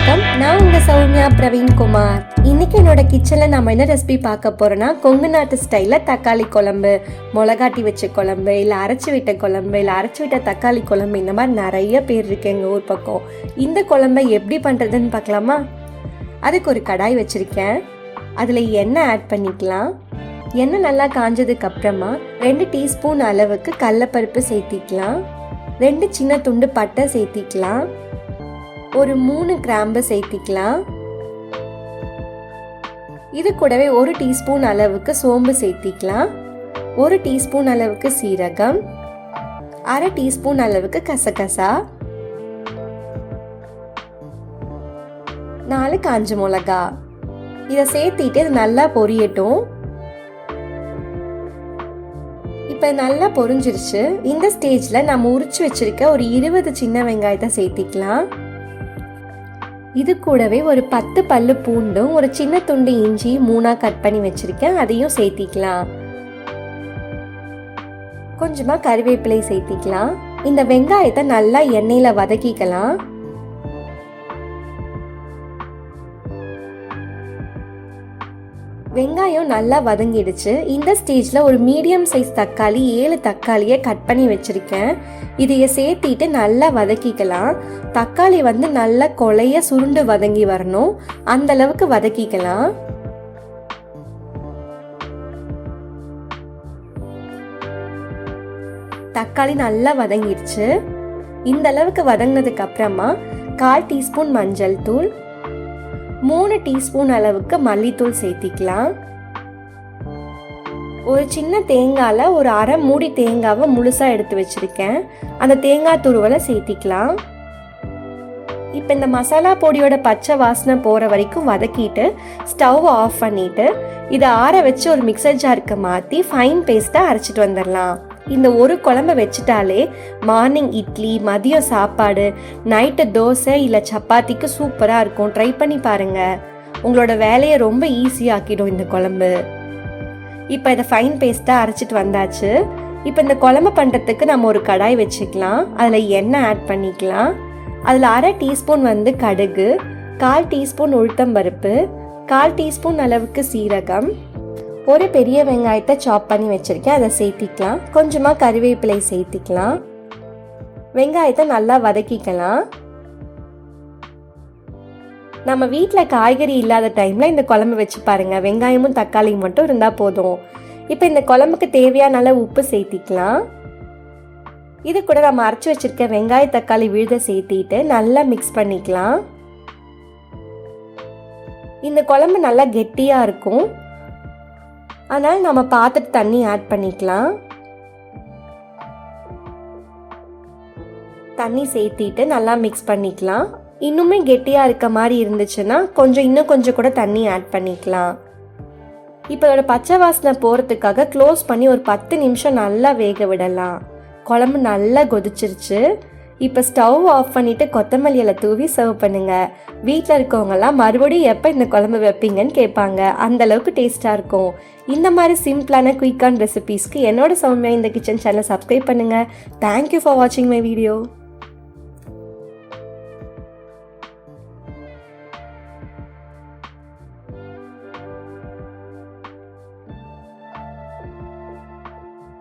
வணக்கம், நான் உங்க சௌமியா பிரவீன்குமார். இன்னைக்கு என்னோட கிச்சன்ல நம்ம என்ன ரெசிபி பார்க்க போறோம்னா கொங்கு நாட்டு ஸ்டைல்ல தக்காளி குழம்பு, மிளகாட்டி வச்ச குழம்பு, இல்லை அரைச்சி விட்ட குழம்பு, இல்லை அரைச்சி விட்ட தக்காளி குழம்பு. இந்த மாதிரி நிறைய பேர் இருக்கு எங்கள் ஊர் பக்கம். இந்த குழம்பை எப்படி பண்ணுறதுன்னு பார்க்கலாமா? அதுக்கு ஒரு கடாய் வச்சுருக்கேன். அதில் எண்ணெய் ஆட் பண்ணிக்கலாம். எண்ணெய் நல்லா காஞ்சதுக்கு அப்புறமா 2 டீஸ்பூன் அளவுக்கு கடலைப்பருப்பு சேர்த்திக்கலாம். 2 சின்ன துண்டு பட்டை சேர்த்திக்கலாம். ஒரு 3 கிராம்பு சேர்த்திக்கலாம். இது கூடவே 1 டீஸ்பூன் அளவுக்கு சோம்பு சேர்த்திக்கலாம். 1 டீஸ்பூன் அளவுக்கு சீரகம், 1/2 டீஸ்பூன் அளவுக்கு கசகசா, 4 காஞ்ச மிளகா. இதை சேர்த்திட்டு இது நல்லா பொரியட்டும். இப்போ நல்லா பொரிஞ்சிருச்சு. இந்த ஸ்டேஜில் நம்ம உரிச்சு வச்சிருக்க ஒரு 20 சின்ன வெங்காயத்தை சேர்த்திக்கலாம். இது கூடவே ஒரு 10 பல்லு பூண்டும் ஒரு சின்ன துண்டு இஞ்சி 3ஆ கட் பண்ணி வச்சிருக்கேன், அதையும் சேர்த்திக்கலாம். கொஞ்சமா கறிவேப்பிலை சேர்த்திக்கலாம். இந்த வெங்காயத்தை நல்லா எண்ணெயில வதக்கிக்கலாம். வெங்காயம் நல்லா வதங்கிடுச்சு. இந்த ஸ்டேஜில் ஒரு மீடியம் சைஸ் தக்காளி 7 தக்காளியை கட் பண்ணி வச்சுருக்கேன். இதையை சேர்த்திட்டு நல்லா வதக்கிக்கலாம். தக்காளி நல்லா கொலைய சுருண்டு வதங்கி வரணும், அந்த அளவுக்கு வதக்கிக்கலாம். தக்காளி நல்லா வதங்கிடுச்சு. இந்த அளவுக்கு வதங்கினதுக்கு அப்புறமா 1/4 டீஸ்பூன் மஞ்சள் தூள், 3 டீஸ்பூன் அளவுக்கு மல்லித்தூள் சேர்த்திக்கலாம். ஒரு சின்ன தேங்காயில் ஒரு 1/2 மூடி தேங்காவை முழுசாக எடுத்து வச்சுருக்கேன், அந்த தேங்காய் துருவலை சேர்த்திக்கலாம். இப்போ இந்த மசாலா பொடியோட பச்சை வாசனை போகிற வரைக்கும் வதக்கிட்டு ஸ்டவ் ஆஃப் பண்ணிவிட்டு இதை ஆற வச்சு ஒரு மிக்சர் ஜாருக்கு மாற்றி ஃபைன் பேஸ்ட்டாக அரைச்சிட்டு வந்துடலாம். இந்த ஒரு குழம்பு வச்சுட்டாலே மார்னிங் இட்லி, மதியம் சாப்பாடு, நைட்டு தோசை இல்லை சப்பாத்திக்கு சூப்பராக இருக்கும். ட்ரை பண்ணி பாருங்கள், உங்களோட வேலையை ரொம்ப ஈஸியாக்கிடும் இந்த குழம்பு. இப்போ இதை ஃபைன் பேஸ்ட்டாக அரைச்சிட்டு வந்தாச்சு. இப்போ இந்த குழம்பு பண்ணுறதுக்கு நம்ம ஒரு கடாய் வச்சுக்கலாம். அதில் எண்ணெய் ஆட் பண்ணிக்கலாம். அதில் 1/2 டீஸ்பூன் கடுகு, 1/4 டீஸ்பூன் உளுத்தம்பருப்பு, 1/4 டீஸ்பூன் அளவுக்கு சீரகம், ஒரு பெரிய வெங்காயத்தை சாப் பண்ணி வச்சுருக்கேன், அதை சேர்த்திக்கலாம். கொஞ்சமாக கறிவேப்பிலை சேர்த்திக்கலாம். வெங்காயத்தை நல்லா வதக்கிக்கலாம். நம்ம வீட்டில் காய்கறி இல்லாத டைமில் இந்த குழம்பு வச்சு பாருங்கள், வெங்காயமும் தக்காளியும் மட்டும் இருந்தால் போதும். இப்போ இந்த குழம்புக்கு தேவையான அளவு உப்பு சேர்த்திக்கலாம். இது கூட நம்ம அரைச்சி வச்சுருக்க வெங்காய தக்காளி விழுத சேர்த்திட்டு நல்லா மிக்ஸ் பண்ணிக்கலாம். இந்த குழம்பு நல்லா கெட்டியாக இருக்கும், அதனால் நம்ம பார்த்துட்டு தண்ணி ஆட் பண்ணிக்கலாம். தண்ணி சேர்த்திட்டு நல்லா மிக்ஸ் பண்ணிக்கலாம். இன்னுமே கெட்டியாக இருக்க மாதிரி இருந்துச்சுன்னா இன்னும் கொஞ்சம் கூட தண்ணி ஆட் பண்ணிக்கலாம். இப்போ இதோட பச்சை வாசனை போகிறதுக்காக க்ளோஸ் பண்ணி ஒரு 10 நிமிஷம் நல்லா வேக விடலாம். குழம்பு நல்லா கொதிச்சிருச்சு. இப்போ ஸ்டவ் ஆஃப் பண்ணிவிட்டு கொத்தமல்லி இலை தூவி சர்வ் பண்ணுங்கள். வீட்டில் இருக்கவங்கெல்லாம் மறுபடியும் எப்போ இந்த குழம்பு வைப்பீங்கன்னு கேட்பாங்க, அந்தளவுக்கு டேஸ்ட்டாக இருக்கும். இந்த மாதிரி சிம்பிளான குயிக்கான ரெசிபீஸ்க்கு என்னோட சௌமியா இந்த கிச்சன் சேனலை சப்ஸ்கிரைப் பண்ணுங்கள். தேங்க்யூ ஃபார் வாட்சிங் மை வீடியோ.